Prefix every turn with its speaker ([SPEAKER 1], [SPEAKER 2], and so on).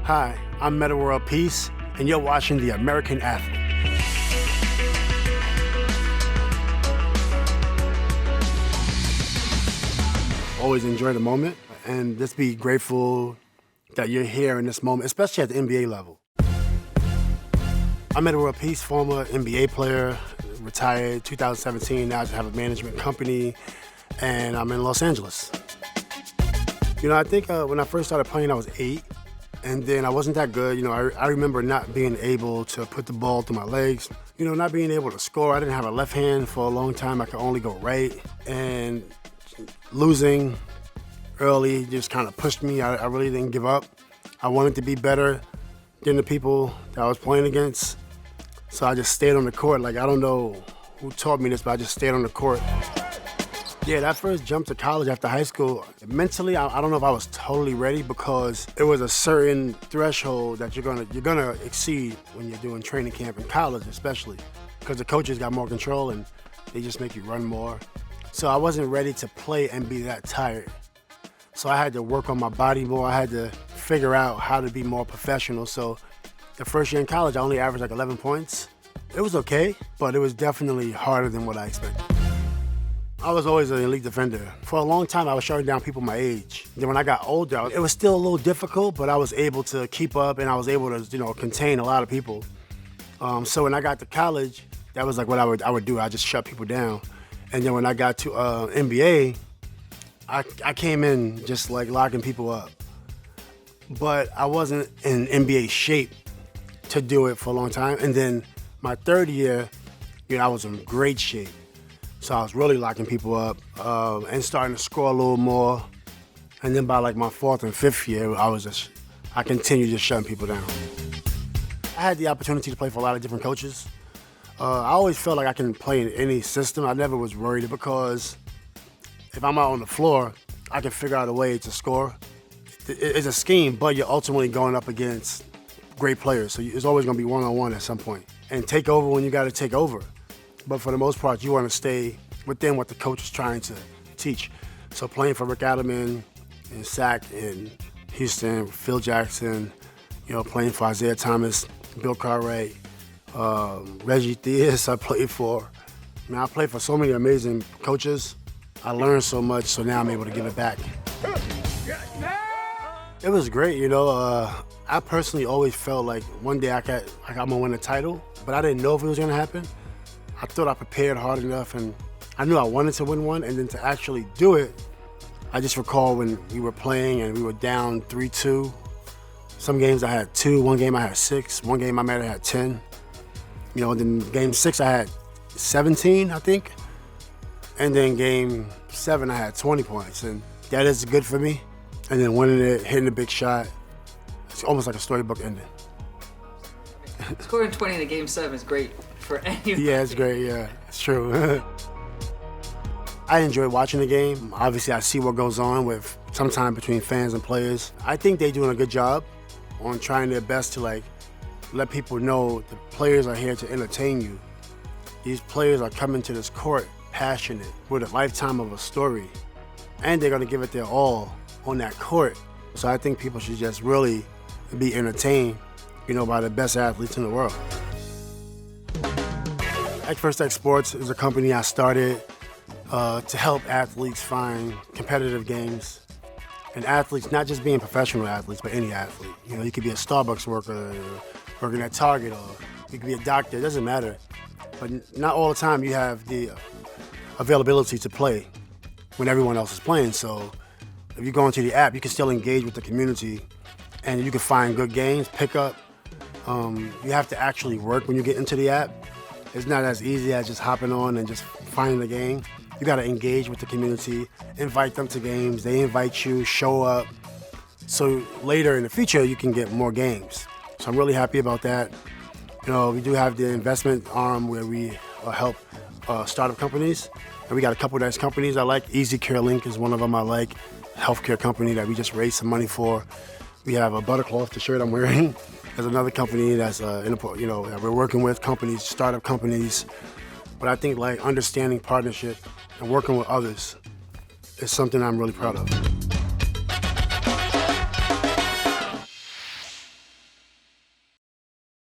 [SPEAKER 1] Hi, I'm Metta World Peace, and you're watching The American Athlete. Always enjoy the moment, and just be grateful that you're here in this moment, especially at the NBA level. I'm Metta World Peace, former NBA player, retired 2017. Now I have a management company, and I'm in Los Angeles. You know, I think when I first started playing, I was 8. And then I wasn't that good. You know, I remember not being able to put the ball through my legs. You know, not being able to score. I didn't have a left hand for a long time. I could only go right. And losing early just kind of pushed me. I really didn't give up. I wanted to be better than the people that I was playing against. So I just stayed on the court. Like, I don't know who taught me this, but I just stayed on the court. Yeah, that first jump to college after high school, mentally, I don't know if I was totally ready because it was a certain threshold that you're gonna exceed when you're doing training camp in college, especially because the coaches got more control and they just make you run more. So I wasn't ready to play and be that tired. So I had to work on my body more. I had to figure out how to be more professional. So the first year in college, I only averaged like 11 points. It was okay, but it was definitely harder than what I expected. I was always an elite defender. For a long time, I was shutting down people my age. Then when I got older, it was still a little difficult, but I was able to keep up and I was able to, contain a lot of people. So when I got to college, that was like what I would do. I just shut people down. And then when I got to NBA, I came in just like locking people up. But I wasn't in NBA shape to do it for a long time. And then my third year, I was in great shape. So I was really locking people up and starting to score a little more. And then by like my fourth and fifth year, I continued just shutting people down. I had the opportunity to play for a lot of different coaches. I always felt like I can play in any system. I never was worried because if I'm out on the floor, I can figure out a way to score. It's a scheme, but you're ultimately going up against great players. So it's always gonna be one-on-one at some point. And take over when you gotta take over. But for the most part, you want to stay within what the coach is trying to teach. So playing for Rick Adelman and Sack in Houston, Phil Jackson, playing for Isaiah Thomas, Bill Cartwright, Reggie Theus, I played for. I played for so many amazing coaches. I learned so much, so now I'm able to give it back. It was great, I personally always felt like one day I'm gonna win a title, but I didn't know if it was gonna happen. I thought I prepared hard enough and I knew I wanted to win one, and then to actually do it, I just recall when we were playing and we were down 3-2. Some games I had 2, one game I had 6, one game I might have had 10. Then game 6 I had 17, I think. And then game 7 I had 20 points, and that is good for me. And then winning it, hitting a big shot, it's almost like a storybook ending.
[SPEAKER 2] Scoring 20 in a game 7 is great for anyone.
[SPEAKER 1] Yeah, it's great. Yeah, it's true. I enjoy watching the game. Obviously, I see what goes on with sometimes between fans and players. I think they're doing a good job on trying their best to let people know the players are here to entertain you. These players are coming to this court passionate with a lifetime of a story, and they're gonna give it their all on that court. So I think people should just really be entertained, by the best athletes in the world. First X Sports is a company I started to help athletes find competitive games. And athletes, not just being professional athletes, but any athlete. You could be a Starbucks worker, working at Target, or you could be a doctor, it doesn't matter. But not all the time you have the availability to play when everyone else is playing. So if you go into the app, you can still engage with the community and you can find good games, pick up. You have to actually work when you get into the app. It's not as easy as just hopping on and just finding the game. You gotta engage with the community, invite them to games, they invite you, show up. So later in the future, you can get more games. So I'm really happy about that. We do have the investment arm where we help startup companies. And we got a couple of nice companies I like. Easy Care Link is one of them I like. Healthcare company that we just raised some money for. We have a Buttercloth, the shirt I'm wearing. There's another company that's that we're working with, companies, startup companies. But I think understanding partnership and working with others is something I'm really proud of.